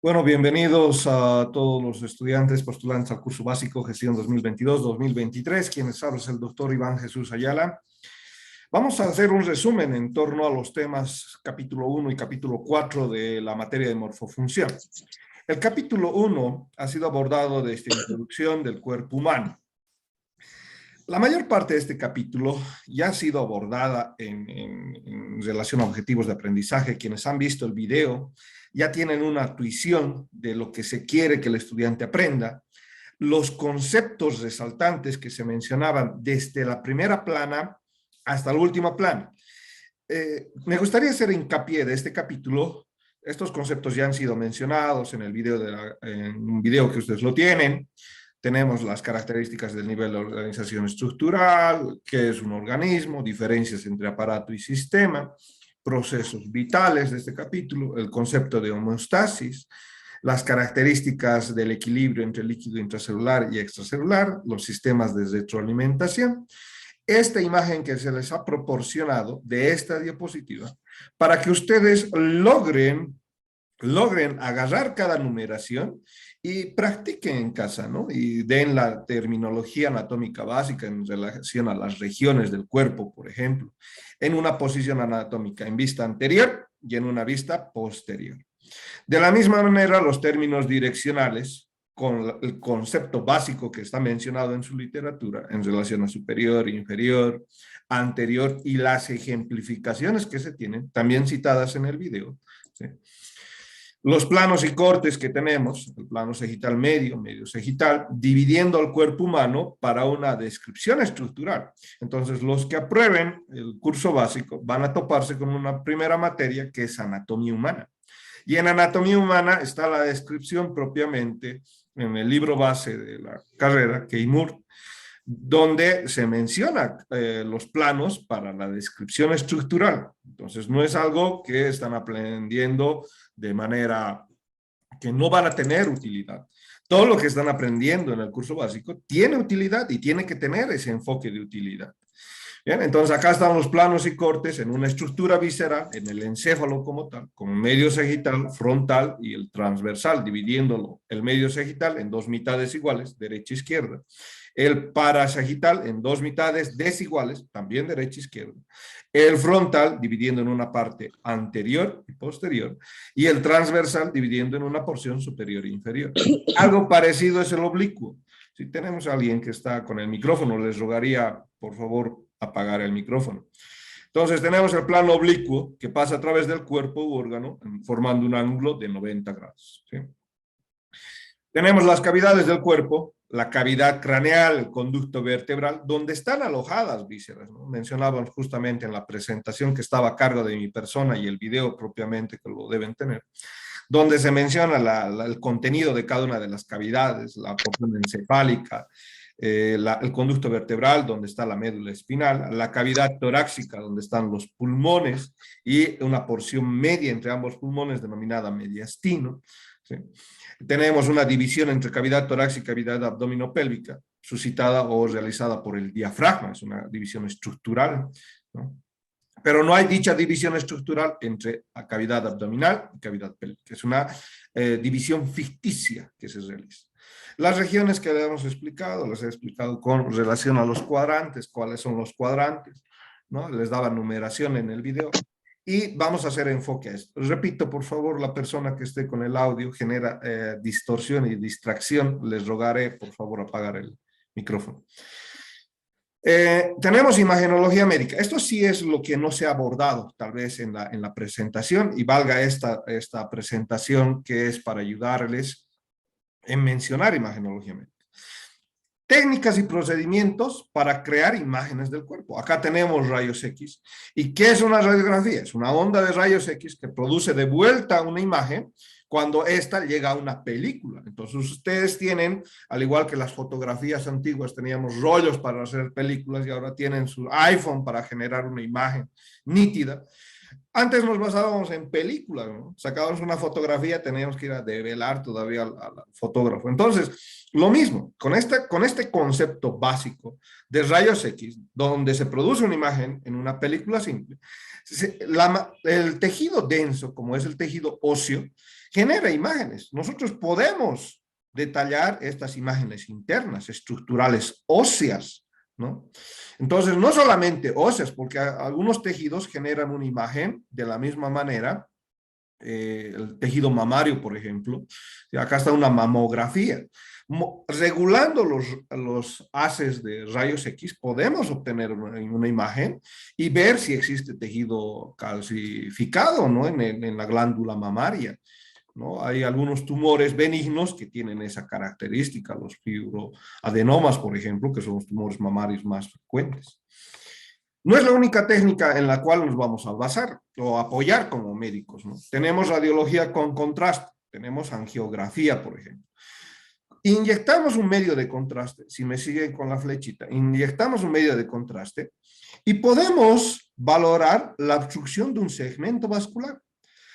Bueno, bienvenidos a todos los estudiantes postulantes al curso básico Gestión 2022-2023. Quienes habla es el doctor Iván Jesús Ayala. Vamos a hacer un resumen en torno a los temas capítulo 1 y capítulo 4 de la materia de morfofunción. El capítulo 1 ha sido abordado desde la introducción del cuerpo humano. La mayor parte de este capítulo ya ha sido abordada en relación a objetivos de aprendizaje. Quienes han visto el video ya tienen una intuición de lo que se quiere que el estudiante aprenda. Los conceptos resaltantes que se mencionaban desde la primera plana hasta la última plana. Me gustaría hacer hincapié de este capítulo. Estos conceptos ya han sido mencionados en el video en un video que ustedes lo tienen. Tenemos las características del nivel de organización estructural, qué es un organismo, diferencias entre aparato y sistema, procesos vitales de este capítulo, el concepto de homeostasis, las características del equilibrio entre líquido intracelular y extracelular, los sistemas de retroalimentación. Esta imagen que se les ha proporcionado de esta diapositiva para que ustedes logren agarrar cada numeración y practiquen en casa, ¿no? Y den la terminología anatómica básica en relación a las regiones del cuerpo, por ejemplo, en una posición anatómica en vista anterior y en una vista posterior. De la misma manera, los términos direccionales, con el concepto básico que está mencionado en su literatura, en relación a superior, inferior, anterior, y las ejemplificaciones que se tienen, también citadas en el video, ¿sí? Los planos y cortes que tenemos, el plano sagital medio, medio sagital, dividiendo al cuerpo humano para una descripción estructural. Entonces, los que aprueben el curso básico van a toparse con una primera materia que es anatomía humana. Y en anatomía humana está la descripción propiamente en el libro base de la carrera, Keimur, donde se menciona los planos para la descripción estructural. Entonces, no es algo que están aprendiendo de manera que no van a tener utilidad. Todo lo que están aprendiendo en el curso básico tiene utilidad y tiene que tener ese enfoque de utilidad. Bien, entonces acá están los planos y cortes en una estructura visceral, en el encéfalo como tal, con medio sagital, frontal y el transversal, dividiéndolo el medio sagital en dos mitades iguales, derecha e izquierda. El parasagital en dos mitades desiguales, también derecha e izquierda. El frontal dividiendo en una parte anterior y posterior. Y el transversal dividiendo en una porción superior e inferior. Algo parecido es el oblicuo. Si tenemos a alguien que está con el micrófono, les rogaría, por favor, apagar el micrófono. Entonces tenemos el plano oblicuo que pasa a través del cuerpo u órgano formando un ángulo de 90 grados. ¿Sí? Tenemos las cavidades del cuerpo, la cavidad craneal, el conducto vertebral, donde están alojadas vísceras, ¿no? Mencionábamos justamente en la presentación que estaba a cargo de mi persona y el video propiamente que lo deben tener, donde se menciona el contenido de cada una de las cavidades, la porción encefálica, el conducto vertebral, donde está la médula espinal, la cavidad torácica, donde están los pulmones, y una porción media entre ambos pulmones denominada mediastino. ¿Sí? Tenemos una división entre cavidad torácica y cavidad abdominopélvica, suscitada o realizada por el diafragma, es una división estructural, ¿no? Pero no hay dicha división estructural entre la cavidad abdominal y cavidad pélvica. Es una división ficticia que se realiza. Las regiones que le hemos explicado, las he explicado con relación a los cuadrantes, cuáles son los cuadrantes, ¿no? Les daba numeración en el video. Y vamos a hacer enfoque a esto. Repito, por favor, la persona que esté con el audio genera distorsión y distracción. Les rogaré, por favor, apagar el micrófono. Tenemos imagenología médica. Esto sí es lo que no se ha abordado tal vez en la presentación, y valga esta presentación que es para ayudarles en mencionar imagenología médica. Técnicas y procedimientos para crear imágenes del cuerpo. Acá tenemos rayos X. ¿Y qué es una radiografía? Es una onda de rayos X que produce de vuelta una imagen cuando ésta llega a una película. Entonces ustedes tienen, al igual que las fotografías antiguas, teníamos rollos para hacer películas y ahora tienen su iPhone para generar una imagen nítida. Antes nos basábamos en películas, ¿no? Sacábamos una fotografía, teníamos que ir a develar todavía al fotógrafo. Entonces, lo mismo, con este concepto básico de rayos X, donde se produce una imagen en una película simple, el tejido denso, como es el tejido óseo, genera imágenes. Nosotros podemos detallar estas imágenes internas, estructurales, óseas, ¿no? Entonces, no solamente óseas, porque algunos tejidos generan una imagen de la misma manera, el tejido mamario, por ejemplo. Acá está una mamografía. Regulando los haces de rayos X, podemos obtener una imagen y ver si existe tejido calcificado, ¿no? En la glándula mamaria, ¿no? Hay algunos tumores benignos que tienen esa característica, los fibroadenomas, por ejemplo, que son los tumores mamarios más frecuentes. No es la única técnica en la cual nos vamos a basar o apoyar como médicos, ¿no? Tenemos radiología con contraste, tenemos angiografía, por ejemplo. Inyectamos un medio de contraste, si me siguen con la flechita, inyectamos un medio de contraste y podemos valorar la obstrucción de un segmento vascular.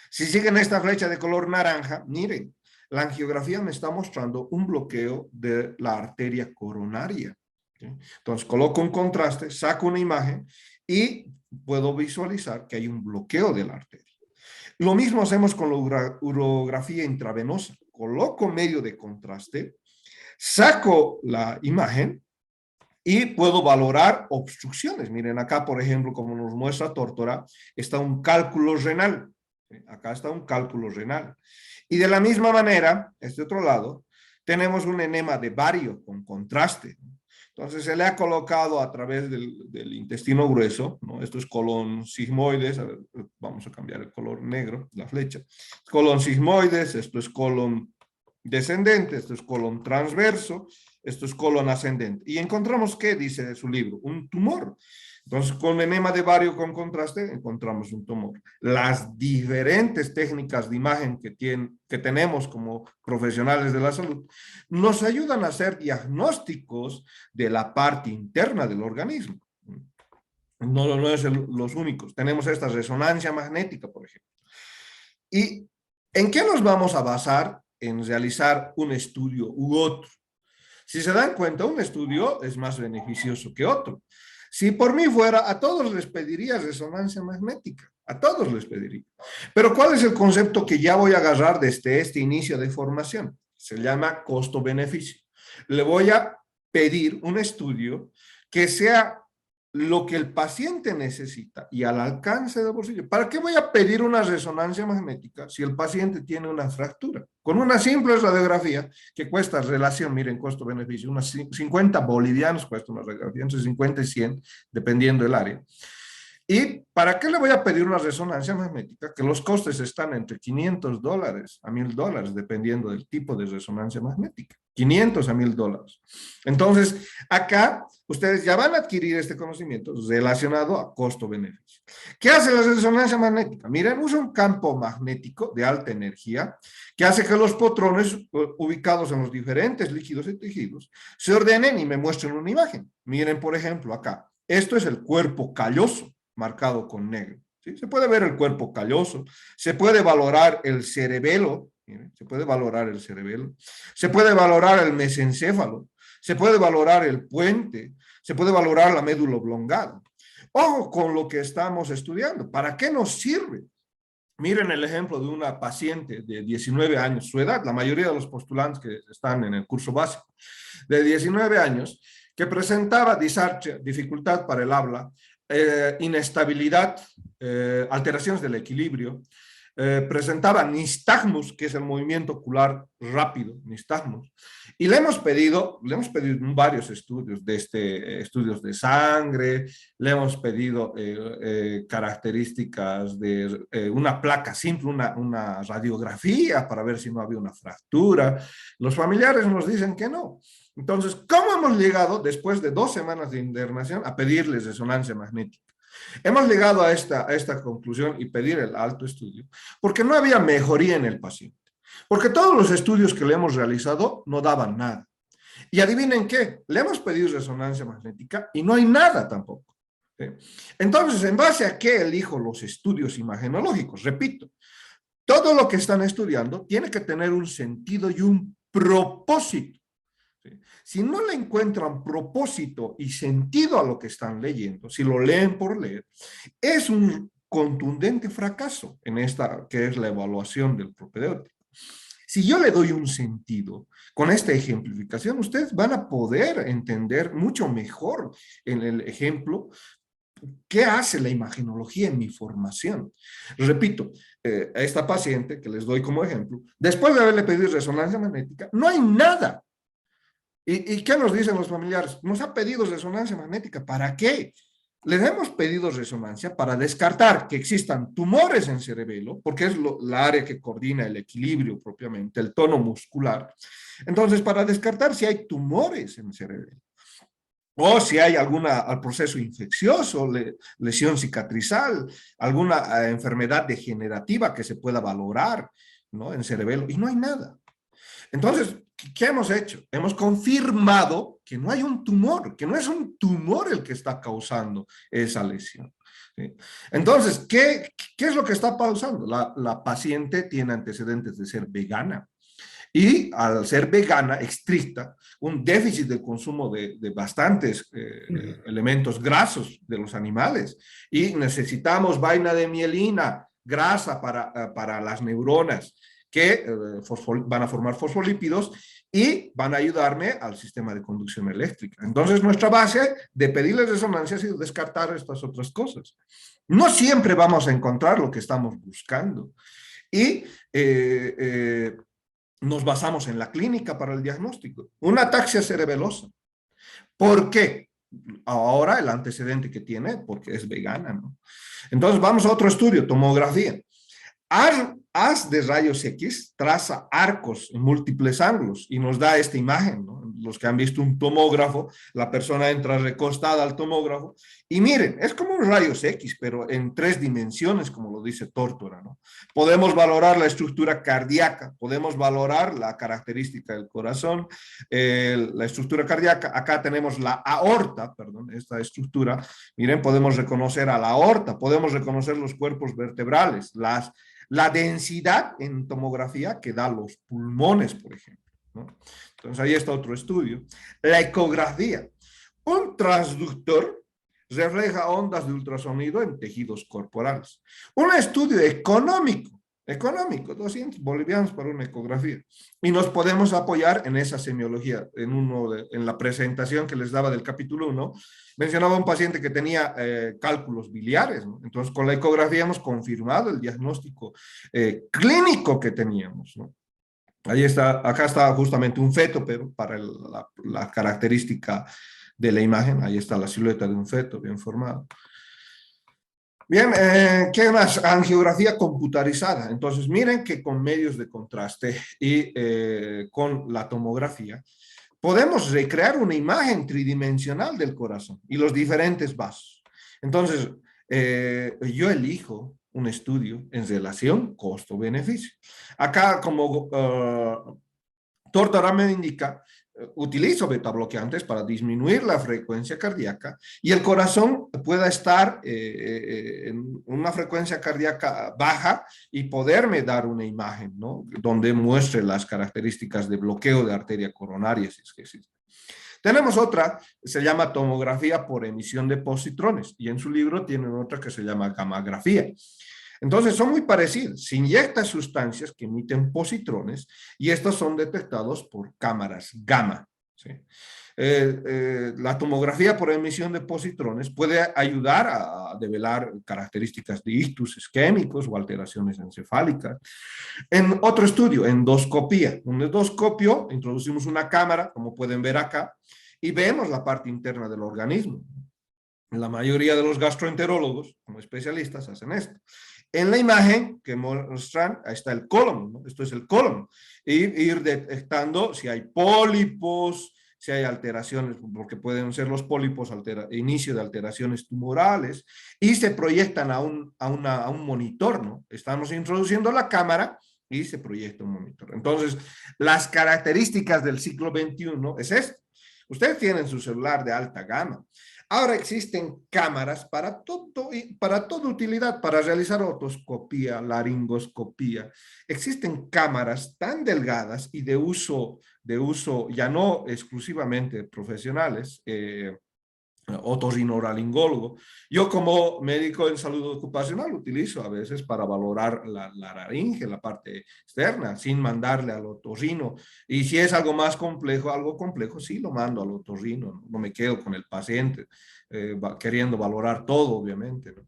Si siguen esta flecha de color naranja, miren, la angiografía me está mostrando un bloqueo de la arteria coronaria. ¿Sí? Entonces coloco un contraste, saco una imagen y puedo visualizar que hay un bloqueo de la arteria. Lo mismo hacemos con la urografía intravenosa. Coloco medio de contraste, saco la imagen y puedo valorar obstrucciones. Miren acá, por ejemplo, como nos muestra Tórtora, está un cálculo renal. Acá está un cálculo renal. Y de la misma manera, este otro lado, tenemos un enema de bario con contraste. Entonces se le ha colocado a través del intestino grueso, ¿no? Esto es colon sigmoides, a ver, vamos a cambiar el color negro, la flecha. Colon sigmoides, esto es colon descendente, esto es colon transverso, esto es colon ascendente. Y encontramos, ¿qué dice su libro? Un tumor. Entonces, con enema de bario con contraste, encontramos un tumor. Las diferentes técnicas de imagen que tenemos como profesionales de la salud nos ayudan a hacer diagnósticos de la parte interna del organismo. No es los únicos. Tenemos esta resonancia magnética, por ejemplo. ¿Y en qué nos vamos a basar en realizar un estudio u otro? Si se dan cuenta, un estudio es más beneficioso que otro. Si por mí fuera, a todos les pediría resonancia magnética, a todos les pediría. Pero ¿cuál es el concepto que ya voy a agarrar desde este inicio de formación? Se llama costo-beneficio. Le voy a pedir un estudio que sea lo que el paciente necesita y al alcance del bolsillo. ¿Para qué voy a pedir una resonancia magnética si el paciente tiene una fractura? Con una simple radiografía que cuesta relación, miren, costo-beneficio, unos 50 bolivianos cuesta una radiografía, entre 50 y 100, dependiendo del área. ¿Y para qué le voy a pedir una resonancia magnética? Que los costes están entre $500 a $1,000, dependiendo del tipo de resonancia magnética. 500 a $1,000. Entonces, acá ustedes ya van a adquirir este conocimiento relacionado a costo-beneficio. ¿Qué hace la resonancia magnética? Miren, usa un campo magnético de alta energía que hace que los potrones ubicados en los diferentes líquidos y tejidos se ordenen y me muestren una imagen. Miren, por ejemplo, acá. Esto es el cuerpo calloso, marcado con negro. ¿Sí? Se puede ver el cuerpo calloso, se puede valorar el cerebelo, miren, se puede valorar el cerebelo, se puede valorar el mesencéfalo, se puede valorar el puente, se puede valorar la médula oblongada. Ojo con lo que estamos estudiando. ¿Para qué nos sirve? Miren el ejemplo de una paciente de 19 años, su edad, la mayoría de los postulantes que están en el curso básico, de 19 años, que presentaba disartria, dificultad para el habla, inestabilidad, alteraciones del equilibrio, presentaba nistagmus, que es el movimiento ocular rápido, nistagmus, y le hemos pedido varios estudios, estudios de sangre, le hemos pedido características de una placa simple, una radiografía para ver si no había una fractura. Los familiares nos dicen que no. Entonces, ¿cómo hemos llegado, después de 2 semanas de internación, a pedirles resonancia magnética? Hemos llegado a esta conclusión y pedir el alto estudio, porque no había mejoría en el paciente. Porque todos los estudios que le hemos realizado no daban nada. Y adivinen qué, le hemos pedido resonancia magnética y no hay nada tampoco. ¿Sí? Entonces, ¿en base a qué elijo los estudios imagenológicos? Repito, todo lo que están estudiando tiene que tener un sentido y un propósito. ¿Sí? Si no le encuentran propósito y sentido a lo que están leyendo, si lo leen por leer, es un contundente fracaso en esta que es la evaluación del propedéutico. Si yo le doy un sentido con esta ejemplificación, ustedes van a poder entender mucho mejor en el ejemplo qué hace la imagenología en mi formación. Repito, a esta paciente que les doy como ejemplo, después de haberle pedido resonancia magnética, no hay nada. ¿Y qué nos dicen los familiares? Nos ha pedido resonancia magnética. ¿Para qué? Les hemos pedido resonancia para descartar que existan tumores en cerebelo, porque es la área que coordina el equilibrio propiamente, el tono muscular. Entonces, para descartar si hay tumores en cerebelo, o si hay alguna proceso infeccioso, lesión cicatrizal, alguna enfermedad degenerativa que se pueda valorar, ¿no? En cerebelo, y no hay nada. Entonces, ¿qué hemos hecho? Hemos confirmado que no hay un tumor, que no es un tumor el que está causando esa lesión. ¿Sí? Entonces, ¿qué es lo que está causando? La paciente tiene antecedentes de ser vegana. Y al ser vegana, estricta, un déficit de consumo de bastantes elementos grasos de los animales. Y necesitamos vaina de mielina, grasa para las neuronas, que van a formar fosfolípidos y van a ayudarme al sistema de conducción eléctrica. Entonces, nuestra base de pedirles resonancia ha sido descartar estas otras cosas. No siempre vamos a encontrar lo que estamos buscando. Y nos basamos en la clínica para el diagnóstico. Una ataxia cerebelosa. ¿Por qué? Ahora el antecedente que tiene, porque es vegana, ¿no? Entonces vamos a otro estudio, tomografía. Haz de rayos X traza arcos en múltiples ángulos y nos da esta imagen, ¿no? Los que han visto un tomógrafo, la persona entra recostada al tomógrafo y miren, es como un rayos X, pero en 3 dimensiones, como lo dice Tórtora, ¿no? Podemos valorar la estructura cardíaca, podemos valorar la característica del corazón, la estructura cardíaca. Acá tenemos la aorta, perdón, esta estructura. Miren, podemos reconocer a la aorta, podemos reconocer los cuerpos vertebrales, la densidad en tomografía que da los pulmones, por ejemplo, ¿no? Entonces ahí está otro estudio. La ecografía. Un transductor refleja ondas de ultrasonido en tejidos corporales. Un estudio económico, 200 bolivianos para una ecografía. Y nos podemos apoyar en esa semiología. En la presentación que les daba del capítulo 1, mencionaba un paciente que tenía cálculos biliares, ¿no? Entonces, con la ecografía hemos confirmado el diagnóstico clínico que teníamos, ¿no? Ahí está, acá está justamente un feto, pero para la característica de la imagen, ahí está la silueta de un feto bien formado. Bien, ¿qué más? Angiografía computarizada. Entonces, miren que con medios de contraste y con la tomografía, podemos recrear una imagen tridimensional del corazón y los diferentes vasos. Entonces, yo elijo un estudio en relación costo-beneficio. Acá, como Tórtora me indica, utilizo betabloqueantes para disminuir la frecuencia cardíaca y el corazón pueda estar en una frecuencia cardíaca baja y poderme dar una imagen, ¿no? Donde muestre las características de bloqueo de arteria coronaria, si es que existe. Tenemos otra, se llama tomografía por emisión de positrones y en su libro tienen otra que se llama gammagrafía. Entonces son muy parecidos. Se inyectan sustancias que emiten positrones y estos son detectados por cámaras gamma. ¿Sí? La tomografía por emisión de positrones puede ayudar a develar características de ictus isquémicos o alteraciones encefálicas. En otro estudio, endoscopía. Un endoscopio, introducimos una cámara, como pueden ver acá, y vemos la parte interna del organismo. La mayoría de los gastroenterólogos, como especialistas, hacen esto. En la imagen que muestran, ahí está el colon, ¿no? Esto es el colon. Y ir detectando si hay pólipos, si hay alteraciones, porque pueden ser los pólipos inicio de alteraciones tumorales, y se proyectan a un monitor, ¿no? Estamos introduciendo la cámara y se proyecta un monitor. Entonces, las características del siglo XXI es esto. Ustedes tienen su celular de alta gama. Ahora existen cámaras para toda utilidad, para realizar otoscopía, laringoscopía. Existen cámaras tan delgadas y de uso ya no exclusivamente profesionales, otorrinolaringólogo. Yo como médico en salud ocupacional utilizo a veces para valorar la laringe, la parte externa, sin mandarle al otorrino. Y si es algo complejo, sí lo mando al otorrino, no me quedo con el paciente queriendo valorar todo, obviamente, ¿no?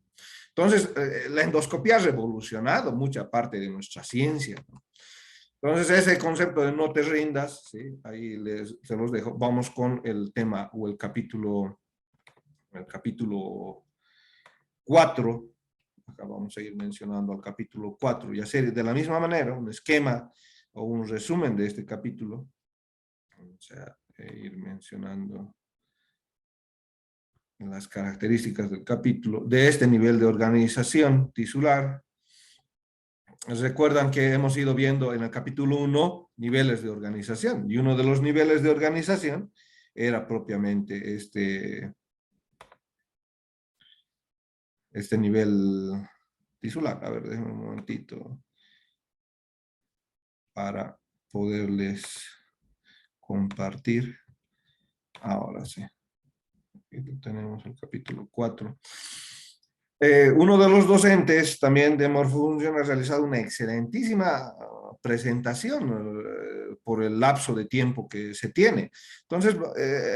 Entonces, la endoscopía ha revolucionado mucha parte de nuestra ciencia, ¿no? Entonces, ese concepto de no te rindas, ¿sí? Ahí se los dejo. Vamos con el tema o el capítulo 4, acá vamos a ir mencionando al capítulo 4 y hacer de la misma manera un esquema o un resumen de este capítulo. O sea, ir mencionando las características del capítulo, de este nivel de organización tisular. Recuerdan que hemos ido viendo en el capítulo 1 niveles de organización, y uno de los niveles de organización era propiamente este nivel tisular. A ver, déjenme un momentito para poderles compartir. Ahora sí. Aquí tenemos el capítulo 4. Uno de los docentes también de Morfofunción ha realizado una excelentísima presentación por el lapso de tiempo que se tiene. Entonces,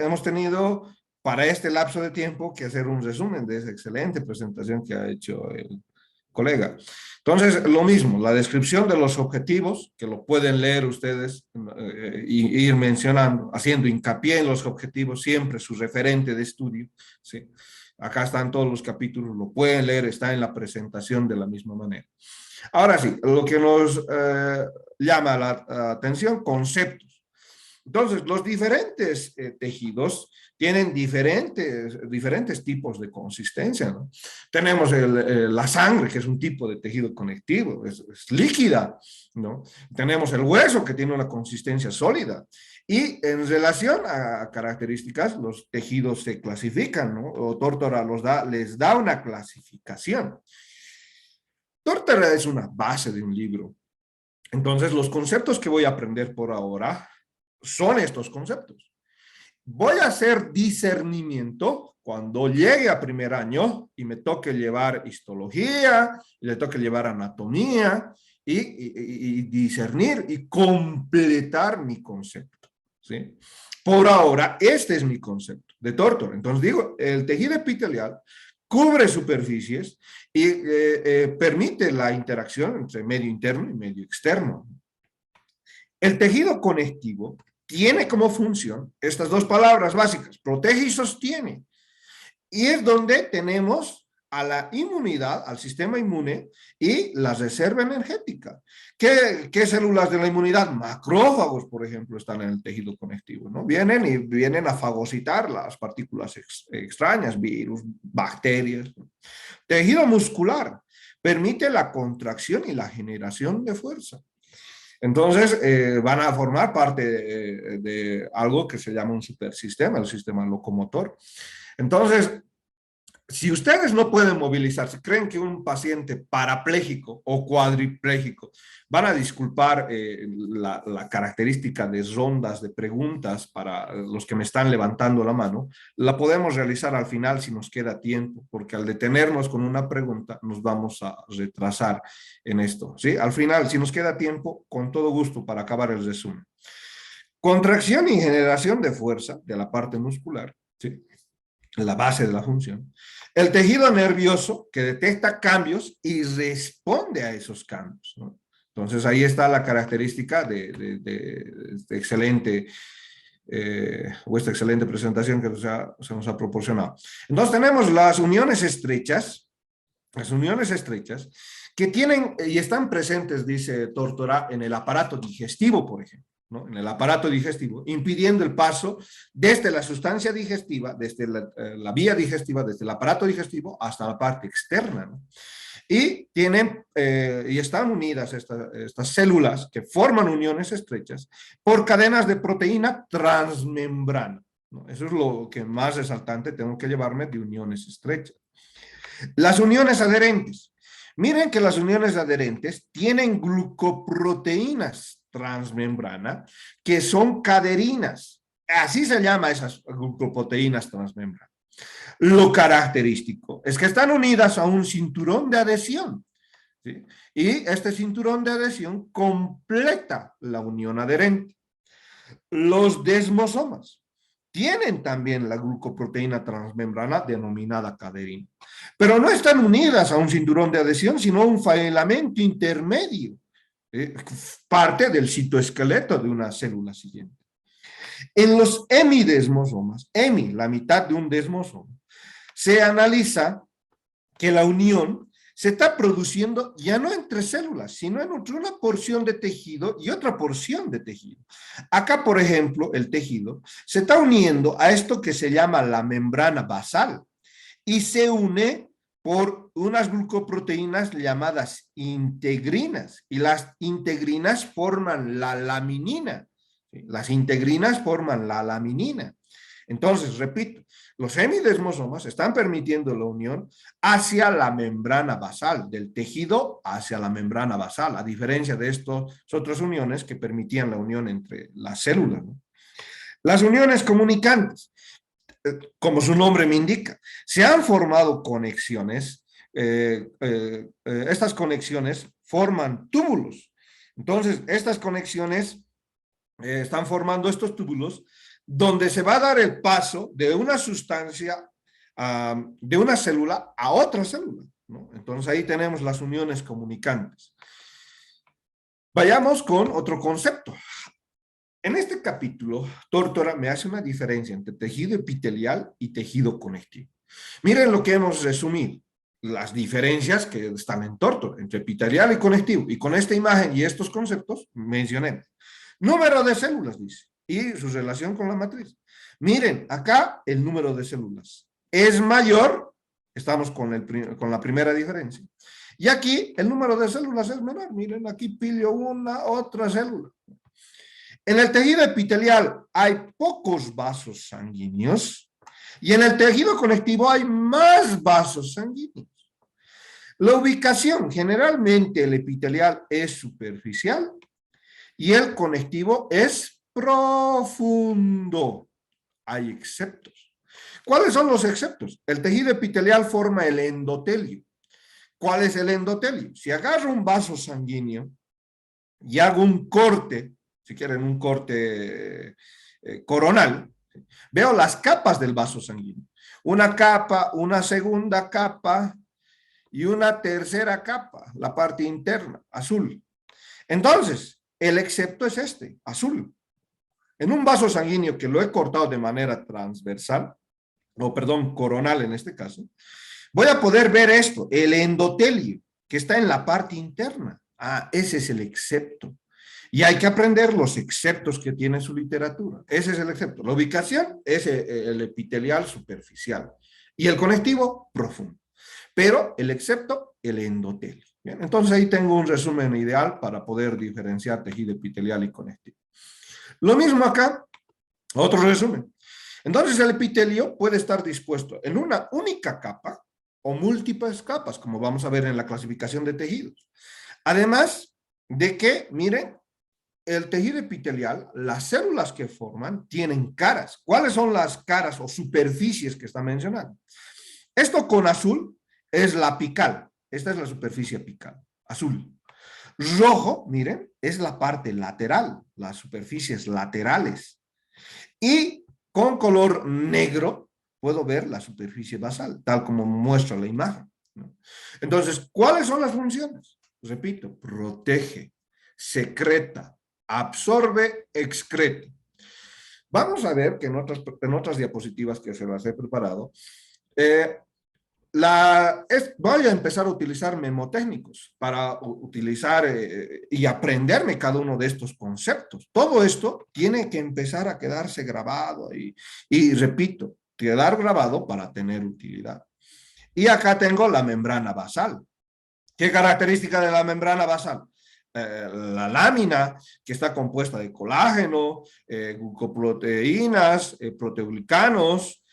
hemos tenido para este lapso de tiempo que hacer un resumen de esa excelente presentación que ha hecho el colega. Entonces, lo mismo, la descripción de los objetivos, que lo pueden leer ustedes y ir mencionando, haciendo hincapié en los objetivos, siempre su referente de estudio, ¿sí? Acá están todos los capítulos, lo pueden leer, está en la presentación de la misma manera. Ahora sí, lo que nos llama la atención, conceptos. Entonces, los diferentes tejidos tienen diferentes tipos de consistencia, ¿no? Tenemos la sangre, que es un tipo de tejido conectivo, es líquida, ¿no? Tenemos el hueso, que tiene una consistencia sólida. Y en relación a características, los tejidos se clasifican, ¿no? O Tórtora les da una clasificación. Tórtora es una base de un libro. Entonces, los conceptos que voy a aprender por ahora son estos conceptos. Voy a hacer discernimiento cuando llegue a primer año y me toque llevar histología, y le toque llevar anatomía y discernir y completar mi concepto, ¿sí? Por ahora, este es mi concepto de tórtora. Entonces digo, el tejido epitelial cubre superficies y permite la interacción entre medio interno y medio externo. El tejido conectivo tiene como función estas dos palabras básicas, protege y sostiene. Y es donde tenemos a la inmunidad, al sistema inmune y la reserva energética. ¿Qué células de la inmunidad? Macrófagos, por ejemplo, están en el tejido conectivo, ¿no? Vienen a fagocitar las partículas extrañas, virus, bacterias. Tejido muscular permite la contracción y la generación de fuerza. Entonces, van a formar parte de algo que se llama un supersistema, el sistema locomotor. Entonces, si ustedes no pueden movilizarse, creen que un paciente parapléjico o cuadripléjico, van a disculpar la característica de rondas de preguntas para los que me están levantando la mano, la podemos realizar al final si nos queda tiempo, porque al detenernos con una pregunta nos vamos a retrasar en esto, ¿sí? Al final, si nos queda tiempo, con todo gusto para acabar el resumen. Contracción y generación de fuerza de la parte muscular, ¿sí? La base de la función. El tejido nervioso que detecta cambios y responde a esos cambios, ¿no? Entonces ahí está la característica de excelente o esta excelente presentación que se nos ha proporcionado. Entonces tenemos las uniones estrechas que tienen y están presentes, dice Tórtora, en el aparato digestivo, por ejemplo, ¿no? En el aparato digestivo, impidiendo el paso desde la sustancia digestiva, desde la vía digestiva, desde el aparato digestivo hasta la parte externa, ¿no? Y están unidas estas células que forman uniones estrechas por cadenas de proteína transmembrana. ¿no? Eso es lo que más resaltante tengo que llevarme de uniones estrechas. Las uniones adherentes. Miren que las uniones adherentes tienen glucoproteínas transmembrana que son caderinas. Así se llama esas glucoproteínas transmembrana. Lo característico es que están unidas a un cinturón de adhesión, ¿sí? Y este cinturón de adhesión completa la unión adherente. Los desmosomas tienen también la glucoproteína transmembrana denominada caderina, pero no están unidas a un cinturón de adhesión, sino a un filamento intermedio, parte del citoesqueleto de una célula siguiente. En los hemidesmosomas, hemi, la mitad de un desmosoma, se analiza que la unión se está produciendo ya no entre células, sino entre una porción de tejido y otra porción de tejido. Acá, por ejemplo, el tejido se está uniendo a esto que se llama la membrana basal y se une por unas glucoproteínas llamadas integrinas, y las integrinas forman la laminina. Las integrinas forman la laminina. Entonces, repito, los hemidesmosomas están permitiendo la unión hacia la membrana basal, del tejido hacia la membrana basal, a diferencia de estas otras uniones que permitían la unión entre las células, ¿no? Las uniones comunicantes, como su nombre me indica, se han formado conexiones. Estas conexiones forman túbulos. Entonces, estas conexiones están formando estos túbulos donde se va a dar el paso de una sustancia, de una célula a otra célula, ¿no? Entonces ahí tenemos las uniones comunicantes. Vayamos con otro concepto. En este capítulo, Tórtora me hace una diferencia entre tejido epitelial y tejido conectivo. Miren lo que hemos resumido, las diferencias que están en Tórtora, entre epitelial y conectivo. Y con esta imagen y estos conceptos mencioné. Número de células, dice, y su relación con la matriz. Miren, acá el número de células es mayor, estamos con la primera diferencia. Y aquí el número de células es menor. Miren, aquí pillo una, otra célula. En el tejido epitelial hay pocos vasos sanguíneos y en el tejido conectivo hay más vasos sanguíneos. La ubicación, generalmente el epitelial es superficial y el conectivo es profundo. Hay exceptos. ¿Cuáles son los exceptos? El tejido epitelial forma el endotelio. ¿Cuál es el endotelio? Si agarro un vaso sanguíneo y hago un corte, si quieren un corte coronal, veo las capas del vaso sanguíneo. Una capa, una segunda capa y una tercera capa, la parte interna, azul. Entonces, el excepto es este, azul. En un vaso sanguíneo que lo he cortado de manera transversal, o perdón, coronal en este caso, voy a poder ver esto, el endotelio, que está en la parte interna. Ah, ese es el excepto. Y hay que aprender los exceptos que tiene su literatura. Ese es el excepto. La ubicación es el epitelial superficial y el conectivo profundo. Pero el excepto, el endotelio. Bien, entonces ahí tengo un resumen ideal para poder diferenciar tejido epitelial y conectivo. Lo mismo acá, otro resumen. Entonces el epitelio puede estar dispuesto en una única capa o múltiples capas, como vamos a ver en la clasificación de tejidos. Además de que, miren, el tejido epitelial, las células que forman tienen caras. ¿Cuáles son las caras o superficies que está mencionando? Esto con azul es la apical. Esta es la superficie apical, azul. Rojo, miren, es la parte lateral, las superficies laterales. Y con color negro puedo ver la superficie basal, tal como muestra la imagen, ¿no? Entonces, ¿cuáles son las funciones? Repito, protege, secreta, absorbe, excreta. Vamos a ver que en otras diapositivas que se las he preparado, voy a empezar a utilizar memotécnicos para utilizar y aprenderme cada uno de estos conceptos. Todo esto tiene que empezar a quedarse grabado y repito, quedar grabado para tener utilidad. Y acá tengo la membrana basal. ¿Qué característica de la membrana basal? la lámina, que está compuesta de colágeno, glucoproteínas, proteoglicanos,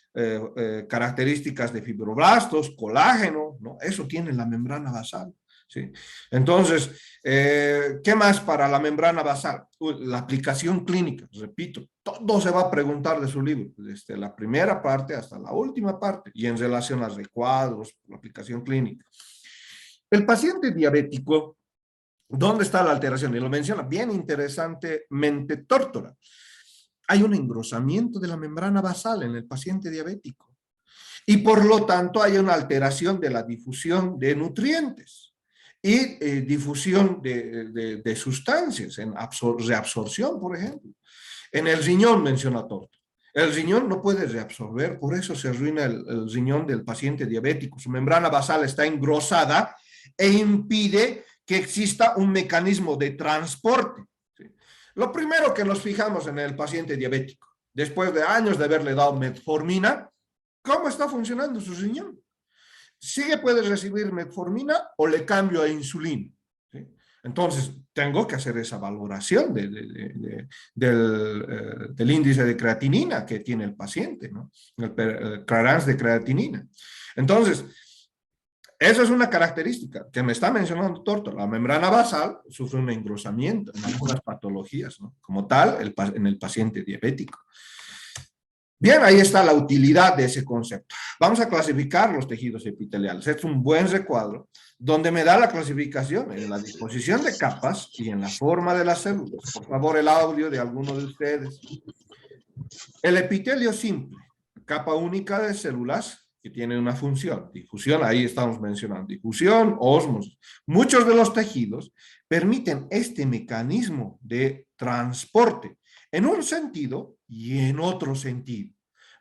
características de fibroblastos, colágeno, ¿no? Eso tiene la membrana basal. ¿Sí? Entonces, ¿qué más para la membrana basal? La aplicación clínica, repito, todo se va a preguntar de su libro, desde la primera parte hasta la última parte, y en relación a recuadros, la aplicación clínica. El paciente diabético, ¿dónde está la alteración? Y lo menciona bien interesantemente Tórtora. Hay un engrosamiento de la membrana basal en el paciente diabético, y por lo tanto hay una alteración de la difusión de nutrientes y difusión de sustancias, en reabsorción, por ejemplo. En el riñón, menciona Torto. El riñón no puede reabsorber, por eso se arruina el riñón del paciente diabético. Su membrana basal está engrosada e impide que exista un mecanismo de transporte. ¿Sí? Lo primero que nos fijamos en el paciente diabético, después de años de haberle dado metformina, ¿cómo está funcionando su riñón? ¿Sigue puede recibir metformina o le cambio a insulina? ¿Sí? Entonces, tengo que hacer esa valoración del índice de creatinina que tiene el paciente, ¿no? El clearance de creatinina. Entonces, esa es una característica que me está mencionando Torto. La membrana basal sufre un engrosamiento en algunas patologías, ¿no? Como tal, en el paciente diabético. Bien, ahí está la utilidad de ese concepto. Vamos a clasificar los tejidos epiteliales. Este es un buen recuadro donde me da la clasificación en la disposición de capas y en la forma de las células. Por favor, el audio de alguno de ustedes. El epitelio simple, capa única de células que tiene una función. Difusión, ahí estamos mencionando. Difusión, ósmosis. Muchos de los tejidos permiten este mecanismo de transporte en un sentido y en otro sentido.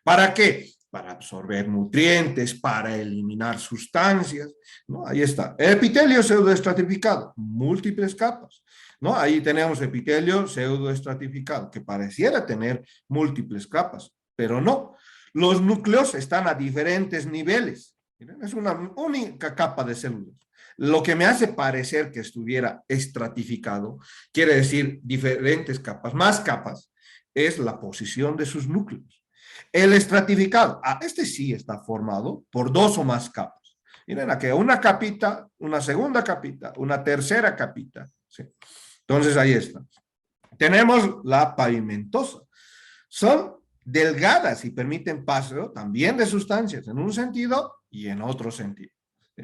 ¿Para qué? Para absorber nutrientes, para eliminar sustancias, ¿no? Ahí está. Epitelio pseudoestratificado, múltiples capas, ¿no? Ahí tenemos epitelio pseudoestratificado, que pareciera tener múltiples capas, pero no. Los núcleos están a diferentes niveles. Miren, es una única capa de células. Lo que me hace parecer que estuviera estratificado, quiere decir diferentes capas, más capas, es la posición de sus núcleos. El estratificado, este sí está formado por dos o más capas. Miren aquí, una capita, una segunda capita, una tercera capita. ¿Sí? Entonces ahí está. Tenemos la pavimentosa. Son delgadas y permiten paso también de sustancias en un sentido y en otro sentido. ¿Sí?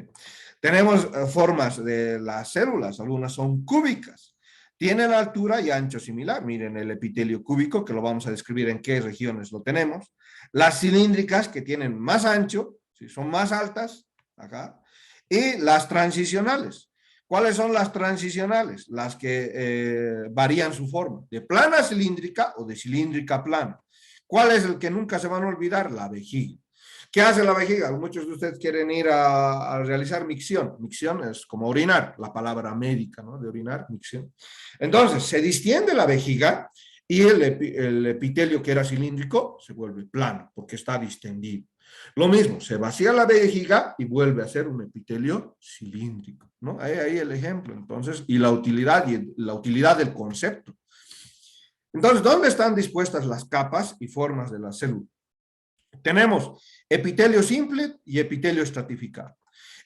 Tenemos formas de las células, algunas son cúbicas, tienen altura y ancho similar. Miren el epitelio cúbico, que lo vamos a describir en qué regiones lo tenemos. Las cilíndricas, que tienen más ancho, ¿sí? Son más altas, acá. Y las transicionales. ¿Cuáles son las transicionales? Las que varían su forma, de plana cilíndrica o de cilíndrica plana. ¿Cuál es el que nunca se van a olvidar? La vejiga. ¿Qué hace la vejiga? Muchos de ustedes quieren ir a realizar micción. Micción es como orinar, la palabra médica, ¿no? De orinar, micción. Entonces, se distiende la vejiga y el epitelio que era cilíndrico se vuelve plano porque está distendido. Lo mismo, se vacía la vejiga y vuelve a ser un epitelio cilíndrico, ¿no? Ahí el ejemplo, entonces, y la utilidad del concepto. Entonces, ¿dónde están dispuestas las capas y formas de la célula? Tenemos epitelio simple y epitelio estratificado.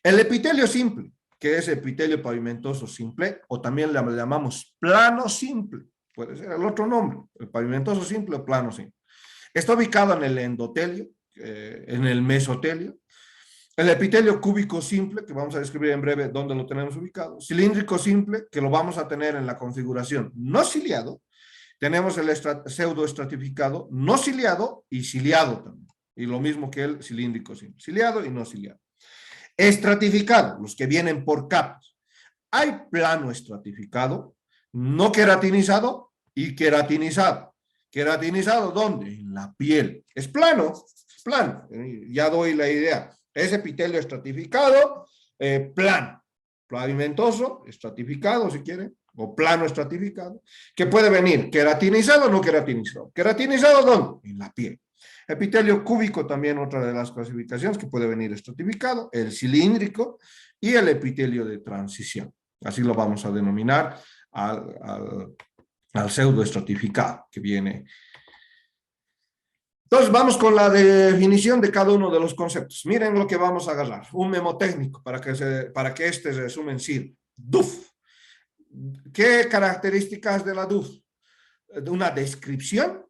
El epitelio simple, que es epitelio pavimentoso simple, o también le llamamos plano simple, puede ser el otro nombre, el pavimentoso simple o plano simple. Está ubicado en el endotelio, en el mesotelio. El epitelio cúbico simple, que vamos a describir en breve dónde lo tenemos ubicado. Cilíndrico simple, que lo vamos a tener en la configuración no ciliado. Tenemos el pseudoestratificado no ciliado y ciliado también. Y lo mismo que el cilíndrico simple, ciliado y no ciliado. Estratificado, los que vienen por capas. Hay plano estratificado, no queratinizado y queratinizado. ¿Queratinizado dónde? En la piel. Es plano, ya doy la idea. Es epitelio estratificado, plano. Pavimentoso, estratificado si quieren, o plano estratificado, que puede venir queratinizado o no queratinizado. ¿Queratinizado dónde? En la piel. Epitelio cúbico también otra de las clasificaciones que puede venir estratificado, el cilíndrico y el epitelio de transición. Así lo vamos a denominar al pseudoestratificado que viene. Entonces vamos con la definición de cada uno de los conceptos. Miren lo que vamos a agarrar. Un memotécnico para que este resumen sirva. DUF. ¿Qué características de la DUF? Una descripción,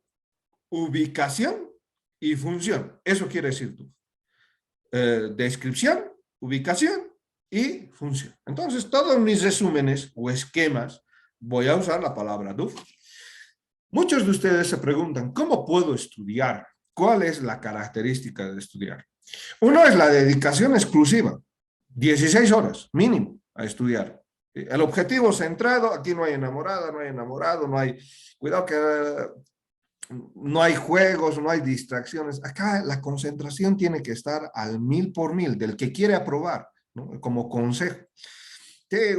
ubicación y función. Eso quiere decir DUF. Descripción, ubicación y función. Entonces, todos mis resúmenes o esquemas voy a usar la palabra DUF. Muchos de ustedes se preguntan, ¿cómo puedo estudiar? ¿Cuál es la característica de estudiar? Uno es la dedicación exclusiva, 16 horas mínimo a estudiar. El objetivo centrado, aquí no hay enamorada, no hay enamorado, no hay, cuidado que no hay juegos, no hay distracciones. Acá la concentración tiene que estar al 1000%, del que quiere aprobar, ¿no? Como consejo.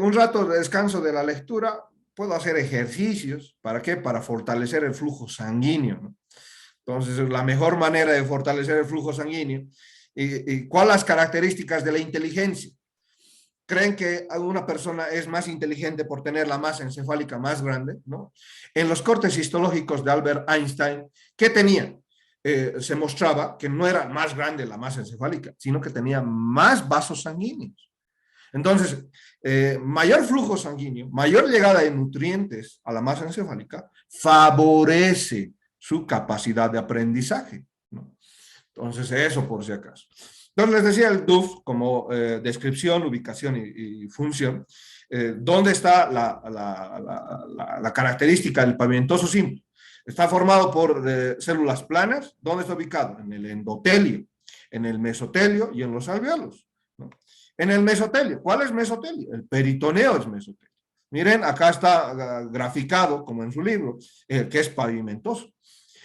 Un rato de descanso de la lectura, puedo hacer ejercicios. ¿Para qué? Para fortalecer el flujo sanguíneo, ¿no? Entonces, la mejor manera de fortalecer el flujo sanguíneo. ¿Y cuáles las características de la inteligencia? ¿Creen que una persona es más inteligente por tener la masa encefálica más grande? ¿No? En los cortes histológicos de Albert Einstein, ¿qué tenía? Se mostraba que no era más grande la masa encefálica, sino que tenía más vasos sanguíneos. Entonces, mayor flujo sanguíneo, mayor llegada de nutrientes a la masa encefálica, favorece su capacidad de aprendizaje, ¿no? Entonces, eso por si acaso. Entonces, les decía el DUF como descripción, ubicación y función. ¿Dónde está la característica del pavimentoso simple? Está formado por células planas. ¿Dónde está ubicado? En el endotelio, en el mesotelio y en los alveolos, ¿no? En el mesotelio. ¿Cuál es mesotelio? El peritoneo es mesotelio. Miren, acá está graficado, como en su libro, que es pavimentoso.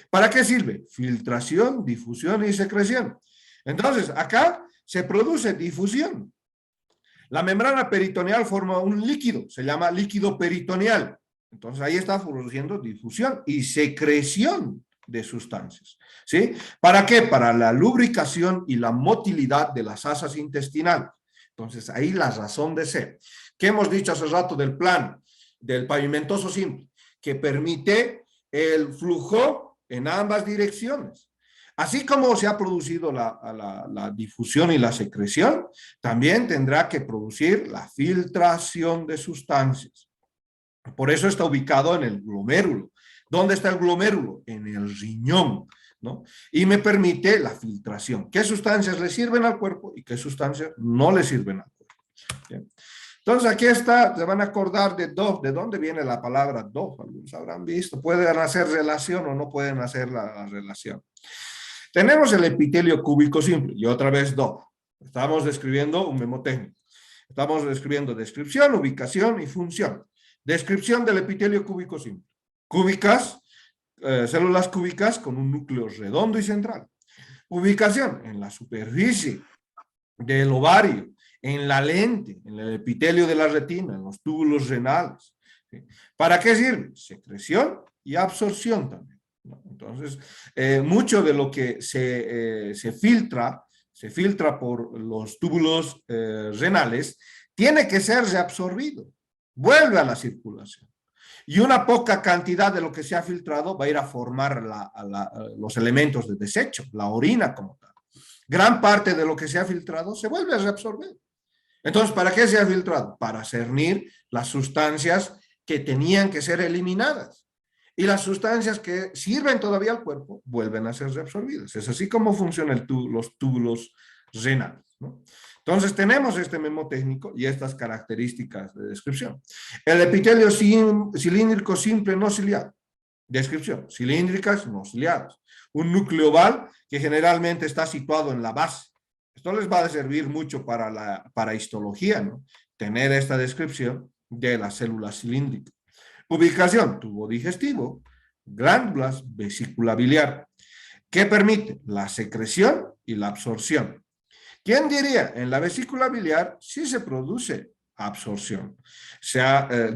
¿Para qué sirve? Filtración, difusión y secreción. Entonces, acá se produce difusión. La membrana peritoneal forma un líquido, se llama líquido peritoneal. Entonces, ahí está produciendo difusión y secreción de sustancias, ¿sí? ¿Para qué? Para la lubricación y la motilidad de las asas intestinales. Entonces, ahí la razón de ser. ¿Qué hemos dicho hace rato del plan del pavimentoso simple? Que permite el flujo en ambas direcciones. Así como se ha producido la difusión y la secreción, también tendrá que producir la filtración de sustancias. Por eso está ubicado en el glomérulo. ¿Dónde está el glomérulo? En el riñón, ¿no? Y me permite la filtración. ¿Qué sustancias le sirven al cuerpo y qué sustancias no le sirven al cuerpo? ¿Bien? Entonces aquí está, se van a acordar de DOF. ¿De dónde viene la palabra DOF? Algunos habrán visto. Pueden hacer relación o no pueden hacer la relación. Tenemos el epitelio cúbico simple, y otra vez DOF. Estamos describiendo un memotécnico. Estamos describiendo descripción, ubicación y función. Descripción del epitelio cúbico simple. Cúbicas, células cúbicas con un núcleo redondo y central. Ubicación en la superficie del ovario, en la lente, en el epitelio de la retina, en los túbulos renales. ¿Sí? ¿Para qué sirve? Secreción y absorción también, ¿no? Entonces, mucho de lo que se filtra por los túbulos renales, tiene que ser reabsorbido, vuelve a la circulación. Y una poca cantidad de lo que se ha filtrado va a ir a formar los elementos de desecho, la orina como tal. Gran parte de lo que se ha filtrado se vuelve a reabsorber. Entonces, ¿para qué se ha filtrado? Para cernir las sustancias que tenían que ser eliminadas. Y las sustancias que sirven todavía al cuerpo vuelven a ser reabsorbidas. Es así como funcionan los túbulos renales, ¿no? Entonces tenemos este memotécnico y estas características de descripción. El epitelio cilíndrico simple no ciliado. Descripción: cilíndricas no ciliadas. Un núcleo oval que generalmente está situado en la base. Esto les va a servir mucho para histología, ¿no? Tener esta descripción de las células cilíndricas. Ubicación: tubo digestivo, glándulas, vesícula biliar. ¿Qué permite? La secreción y la absorción. ¿Quién diría? En la vesícula biliar sí se produce absorción.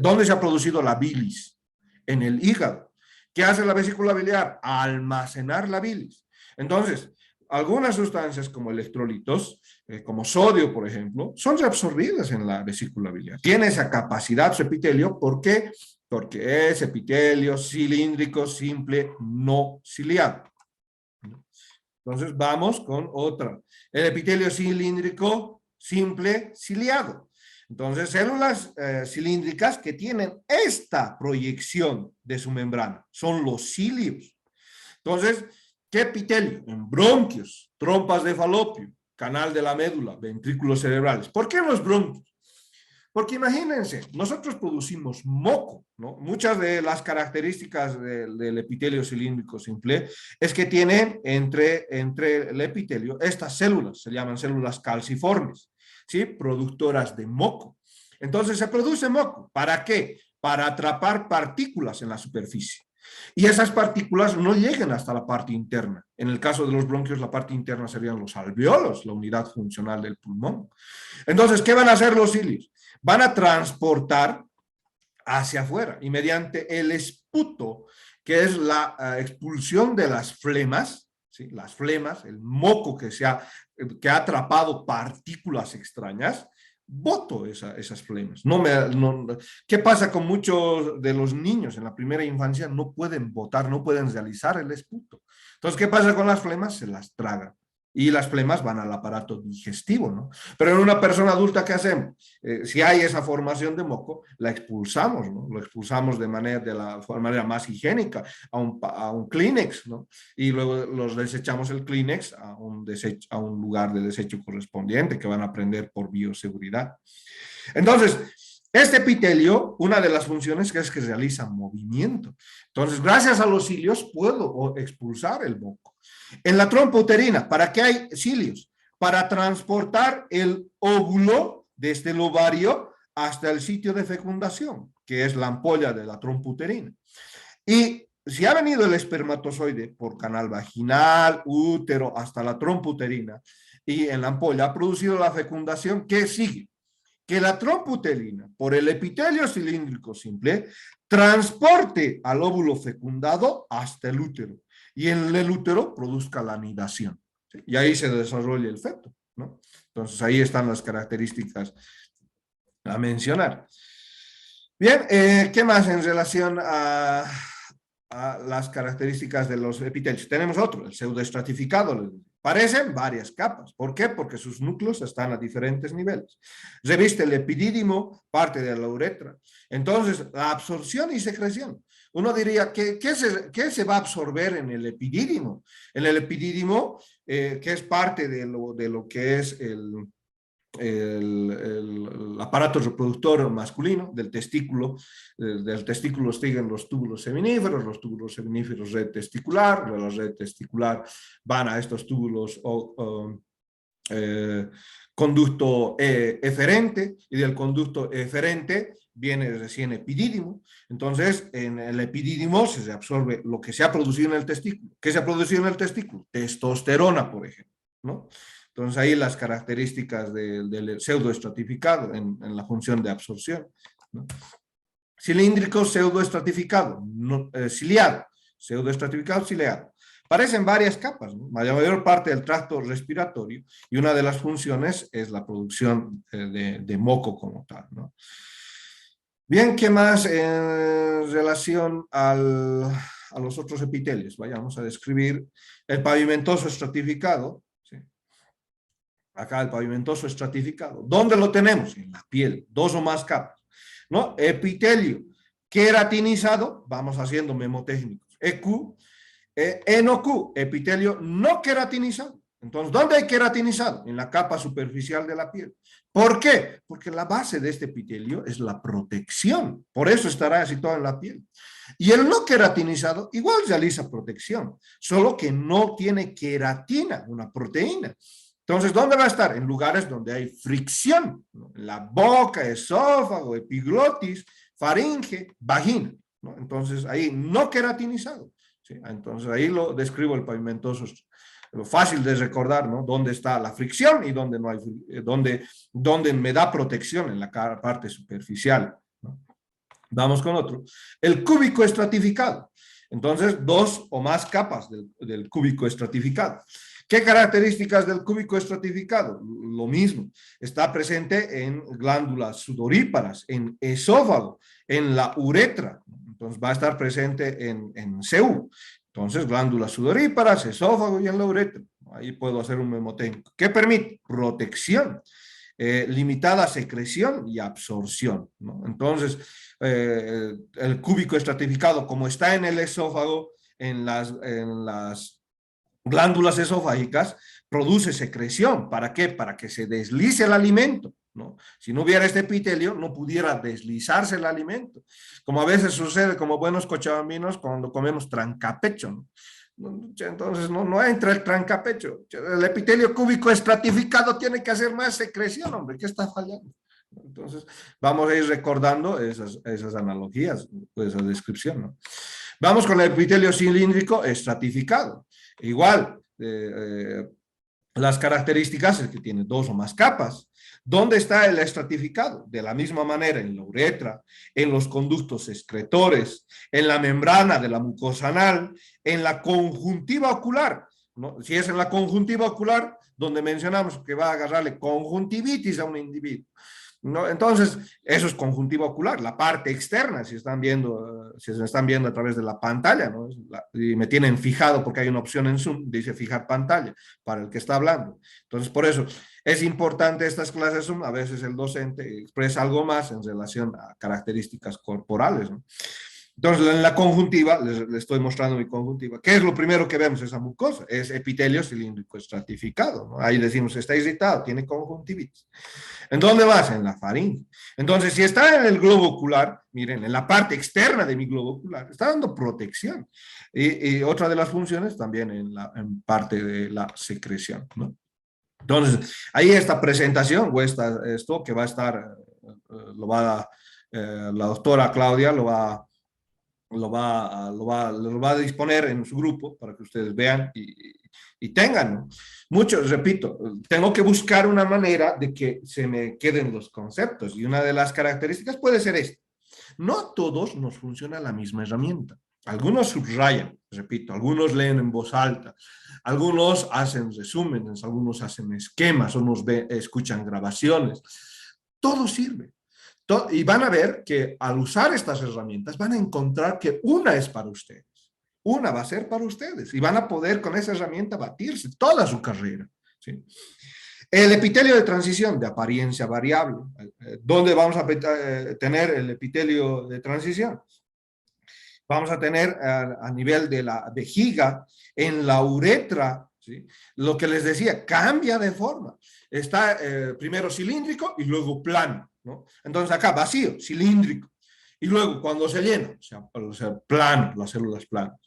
¿Dónde se ha producido la bilis? En el hígado. ¿Qué hace la vesícula biliar? Almacenar la bilis. Entonces, algunas sustancias como electrolitos, como sodio, por ejemplo, son reabsorbidas en la vesícula biliar. Tiene esa capacidad su epitelio porque porque es epitelio cilíndrico simple no ciliado. Entonces vamos con otra. El epitelio cilíndrico simple ciliado. Entonces, células cilíndricas que tienen esta proyección de su membrana son los cilios. Entonces, ¿qué epitelio? En bronquios, trompas de falopio, canal de la médula, ventrículos cerebrales. ¿Por qué en los bronquios? Porque imagínense, nosotros producimos moco, ¿no? Muchas de las características del epitelio cilíndrico simple es que tiene entre el epitelio estas células, se llaman células calciformes, ¿sí? Productoras de moco. Entonces se produce moco. ¿Para qué? Para atrapar partículas en la superficie. Y esas partículas no llegan hasta la parte interna. En el caso de los bronquios, la parte interna serían los alveolos, la unidad funcional del pulmón. Entonces, ¿qué van a hacer los cilios? Van a transportar hacia afuera y mediante el esputo, que es la expulsión de las flemas, ¿sí? Las flemas, el moco que ha atrapado partículas extrañas, boto esas flemas. ¿Qué pasa con muchos de los niños en la primera infancia? No pueden botar, no pueden realizar el esputo. Entonces, ¿qué pasa con las flemas? Se las tragan. Y las flemas van al aparato digestivo, ¿no? Pero en una persona adulta, ¿qué hacemos? Si hay esa formación de moco, la expulsamos, ¿no? Lo expulsamos de la manera más higiénica a un Kleenex, ¿no? Y luego los desechamos el Kleenex a un lugar de desecho correspondiente que van a aprender por bioseguridad. Entonces, este epitelio, una de las funciones es que realiza movimiento. Entonces, gracias a los cilios puedo expulsar el moco. En la trompa uterina, ¿para qué hay cilios? Para transportar el óvulo desde el ovario hasta el sitio de fecundación, que es la ampolla de la trompa uterina. Y si ha venido el espermatozoide por canal vaginal, útero, hasta la trompa uterina, y en la ampolla ha producido la fecundación, ¿qué sigue? Que la trompa uterina, por el epitelio cilíndrico simple, transporte al óvulo fecundado hasta el útero y en el útero produzca la anidación, ¿sí? Y ahí se desarrolla el feto, ¿no? Entonces ahí están las características a mencionar. Bien, ¿qué más en relación a las características de los epitelios? Tenemos otro, el pseudoestratificado. Parecen varias capas. ¿Por qué? Porque sus núcleos están a diferentes niveles. Reviste el epidídimo, parte de la uretra. Entonces, la absorción y secreción. Uno diría, ¿qué se va a absorber en el epidídimo? En el epidídimo, que es parte de lo que es el aparato reproductor masculino del testículo siguen los túbulos seminíferos, red testicular, de la red testicular van a estos túbulos conducto eferente, y del conducto eferente viene recién epidídimo. Entonces, en el epidídimo se absorbe lo que se ha producido en el testículo. ¿Qué se ha producido en el testículo? Testosterona, por ejemplo, ¿no? Entonces, ahí las características del pseudoestratificado en la función de absorción, ¿no? Cilíndrico pseudoestratificado, ciliado, pseudoestratificado ciliado. Parecen varias capas, ¿no? La mayor parte del tracto respiratorio, y una de las funciones es la producción de moco como tal, ¿no? Bien, ¿qué más en relación a los otros epitelios? Vamos a describir el pavimentoso estratificado. ¿Sí? Acá el pavimentoso estratificado. ¿Dónde lo tenemos? En la piel, 2 o más capas, ¿no? Epitelio queratinizado, vamos haciendo memotécnicos. EQ, NOQ, epitelio no queratinizado. Entonces, ¿dónde hay queratinizado? En la capa superficial de la piel. ¿Por qué? Porque la base de este epitelio es la protección. Por eso estará situado en la piel. Y el no queratinizado igual realiza protección, solo que no tiene queratina, una proteína. Entonces, ¿dónde va a estar? En lugares donde hay fricción, ¿no? En la boca, esófago, epiglotis, faringe, vagina, ¿no? Entonces, ahí no queratinizado. ¿Sí? Entonces, ahí lo describo el pavimentoso, lo fácil de recordar, ¿no? Dónde está la fricción y dónde no hay, dónde me da protección en la parte superficial, ¿no? Vamos con otro. El cúbico estratificado. Entonces, 2 o más capas del cúbico estratificado. ¿Qué características del cúbico estratificado? Lo mismo, está presente en glándulas sudoríparas, en esófago, en la uretra, entonces va a estar presente en CEU. Entonces, glándulas sudoríparas, esófago y en la uretra. Ahí puedo hacer un memotécnico. ¿Qué permite? Protección, limitada secreción y absorción, ¿no? Entonces, el cúbico estratificado, como está en el esófago, en las glándulas esofágicas, produce secreción. ¿Para qué? Para que se deslice el alimento, ¿no? Si no hubiera este epitelio, no pudiera deslizarse el alimento. Como a veces sucede como buenos cochabambinos cuando comemos trancapecho, ¿no? Entonces no entra el trancapecho. El epitelio cúbico estratificado tiene que hacer más secreción, hombre. ¿Qué está fallando? Entonces, vamos a ir recordando esas analogías, esa descripción, ¿no? Vamos con el epitelio cilíndrico estratificado. Igual, las características es que tiene dos o más capas. ¿Dónde está el estratificado? De la misma manera en la uretra, en los conductos excretores, en la membrana de la mucosa anal, en la conjuntiva ocular, ¿no? Si es en la conjuntiva ocular, donde mencionamos que va a agarrarle conjuntivitis a un individuo, ¿no? Entonces, eso es conjuntiva ocular, la parte externa, si se están viendo a través de la pantalla, ¿no? Y me tienen fijado porque hay una opción en Zoom, dice fijar pantalla, para el que está hablando. Entonces, por eso es importante estas clases Zoom, a veces el docente expresa algo más en relación a características corporales, ¿no? Entonces, en la conjuntiva, les estoy mostrando mi conjuntiva. ¿Qué es lo primero que vemos? Esa mucosa, es epitelio cilíndrico estratificado, ¿no? Ahí decimos, está irritado, tiene conjuntivitis. ¿En dónde vas? En la faringe. Entonces, si está en el globo ocular, miren, en la parte externa de mi globo ocular, está dando protección. Y otra de las funciones también en parte de la secreción, ¿no? Entonces, ahí esta presentación o esto que va a estar, la doctora Claudia lo va a disponer en su grupo para que ustedes vean y tengan, ¿no? Muchos, repito, tengo que buscar una manera de que se me queden los conceptos y una de las características puede ser esta. No a todos nos funciona la misma herramienta. Algunos subrayan, repito, algunos leen en voz alta, algunos hacen resúmenes, algunos hacen esquemas, unos escuchan grabaciones. Todo sirve. Y van a ver que al usar estas herramientas van a encontrar que una es para ustedes. Una va a ser para ustedes y van a poder con esa herramienta batirse toda su carrera, ¿sí? El epitelio de transición de apariencia variable. ¿Dónde vamos a tener el epitelio de transición? Vamos a tener a nivel de la vejiga, en la uretra, ¿sí? Lo que les decía, cambia de forma. Está primero cilíndrico y luego plano, ¿no? Entonces acá vacío, cilíndrico. Y luego cuando se llena, o sea plano, las células planas.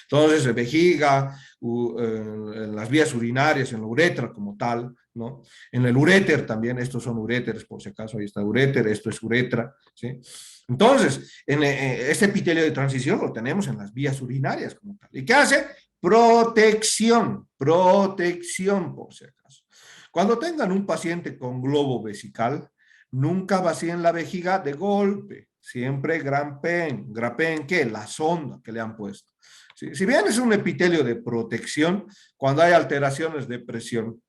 Entonces, vejiga, en las vías urinarias, en la uretra como tal, ¿no? En el uréter también, estos son uréteres, por si acaso, ahí está uréter, esto es uretra, ¿sí? Entonces, este epitelio de transición lo tenemos en las vías urinarias como tal. ¿Y qué hace? Protección, protección, por si acaso. Cuando tengan un paciente con globo vesical, nunca vacíen la vejiga de golpe. Siempre grapeen. ¿Grapeen qué? La sonda que le han puesto. Si bien es un epitelio de protección, cuando hay alteraciones de presión,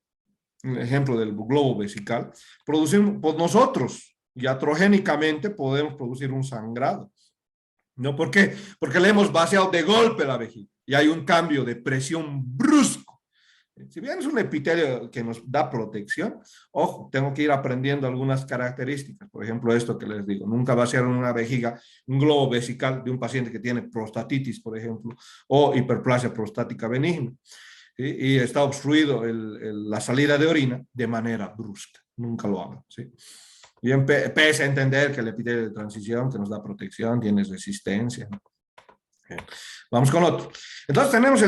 un ejemplo del globo vesical, producimos, pues nosotros, iatrogénicamente, podemos producir un sangrado. ¿No? ¿Por qué? Porque le hemos vaciado de golpe la vejiga y hay un cambio de presión brusco. Si bien es un epitelio que nos da protección, ojo, tengo que ir aprendiendo algunas características. Por ejemplo, esto que les digo, nunca vaciar una vejiga, un globo vesical de un paciente que tiene prostatitis, por ejemplo, o hiperplasia prostática benigna, ¿sí? Y está obstruido la salida de orina de manera brusca. Nunca lo hagan, ¿sí? Bien, pese a entender que el epitelio de transición, que nos da protección, tiene resistencia, ¿no? Bien. Vamos con otro. Entonces tenemos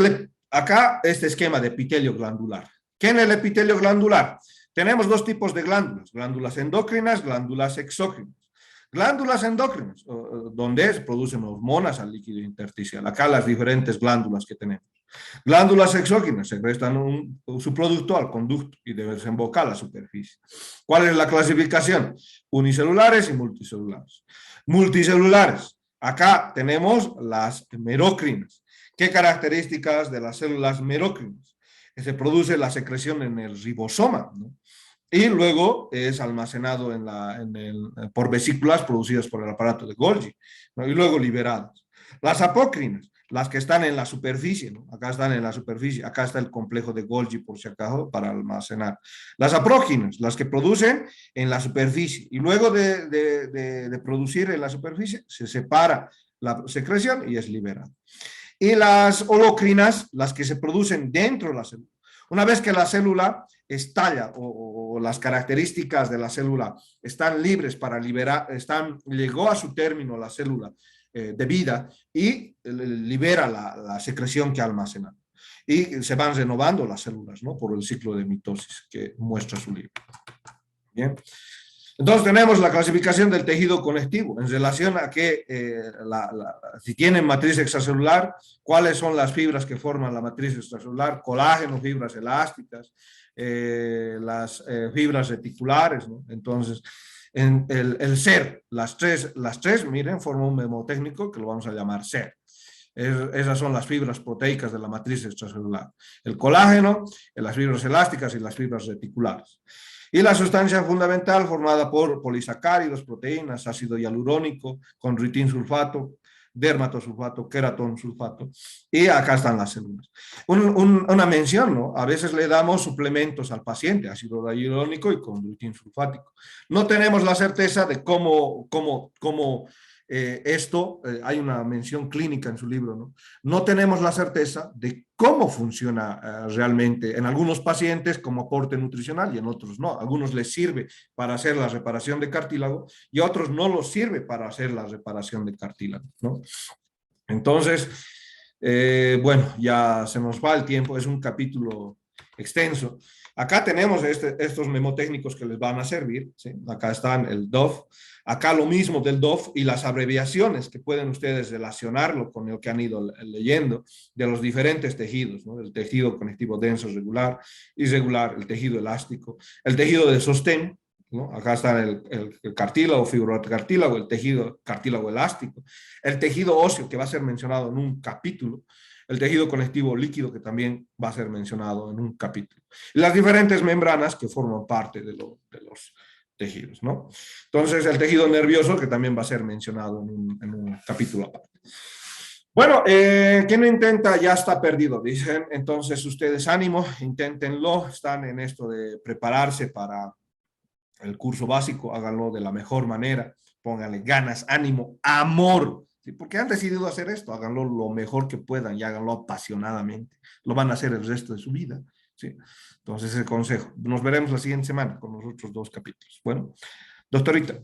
acá este esquema de epitelio glandular. ¿Qué en el epitelio glandular? Tenemos dos tipos de glándulas endocrinas, glándulas exócrinas. Glándulas endocrinas, donde se producen hormonas al líquido intersticial. Acá las diferentes glándulas que tenemos. Glándulas exógenas secretan su producto al conducto y desemboca a la superficie. ¿Cuál es la clasificación? Unicelulares y multicelulares. Multicelulares. Acá tenemos las merocrinas. ¿Qué características de las células merocrinas? que se produce la secreción en el ribosoma, ¿no? Y luego es almacenado por vesículas producidas por el aparato de Golgi, ¿no? Y luego liberadas. Las apócrinas, las que están en la superficie, ¿no? Acá están en la superficie, acá está el complejo de Golgi, por si acaso, para almacenar. Las apróginas, las que producen en la superficie, y luego de producir en la superficie, se separa la secreción y es liberada. Y las holocrinas, las que se producen dentro de la célula. Una vez que la célula estalla o las características de la célula están libres para liberar, llegó a su término la célula de vida y libera la secreción que ha almacenado. Y se van renovando las células, ¿no? Por el ciclo de mitosis que muestra su libro. Bien. Entonces tenemos la clasificación del tejido conectivo en relación a que si tienen matriz extracelular, cuáles son las fibras que forman la matriz extracelular, colágeno, fibras elásticas, las fibras reticulares, ¿no? Entonces, en el SER, las tres, miren, forman un memotécnico que lo vamos a llamar SER. Esas son las fibras proteicas de la matriz extracelular. El colágeno, las fibras elásticas y las fibras reticulares. Y la sustancia fundamental formada por polisacáridos, proteínas, ácido hialurónico, chondroitin sulfato, dermatosulfato, queratón sulfato. Y acá están las células. Una mención, ¿no? A veces le damos suplementos al paciente, ácido hialurónico y chondroitin sulfático. No tenemos la certeza de cómo hay una mención clínica en su libro, ¿no? No tenemos la certeza de cómo funciona realmente en algunos pacientes como aporte nutricional y en otros no. A algunos les sirve para hacer la reparación de cartílago y a otros no los sirve para hacer la reparación de cartílago, ¿no? Entonces, bueno, ya se nos va el tiempo, es un capítulo extenso. Acá tenemos estos memotécnicos que les van a servir, ¿sí? Acá están el DOF, acá lo mismo del DOF y las abreviaciones que pueden ustedes relacionarlo con lo que han ido leyendo de los diferentes tejidos, ¿no? El tejido conectivo denso regular, irregular, el tejido elástico, el tejido de sostén, ¿no? Acá está el cartílago, fibrocartílago, el tejido cartílago elástico, el tejido óseo que va a ser mencionado en un capítulo, el tejido conectivo líquido que también va a ser mencionado en un capítulo. Y las diferentes membranas que forman parte de los tejidos, ¿no? Entonces, el tejido nervioso que también va a ser mencionado en un capítulo aparte. Bueno, quien no intenta ya está perdido, dicen. Entonces, ustedes ánimo, inténtenlo, están en esto de prepararse para el curso básico, háganlo de la mejor manera, pónganle ganas, ánimo, amor. ¿Sí? Porque han decidido hacer esto, háganlo lo mejor que puedan y háganlo apasionadamente. Lo van a hacer el resto de su vida. ¿Sí? Entonces, ese consejo. Nos veremos la siguiente semana con los otros 2 capítulos. Bueno, doctorita.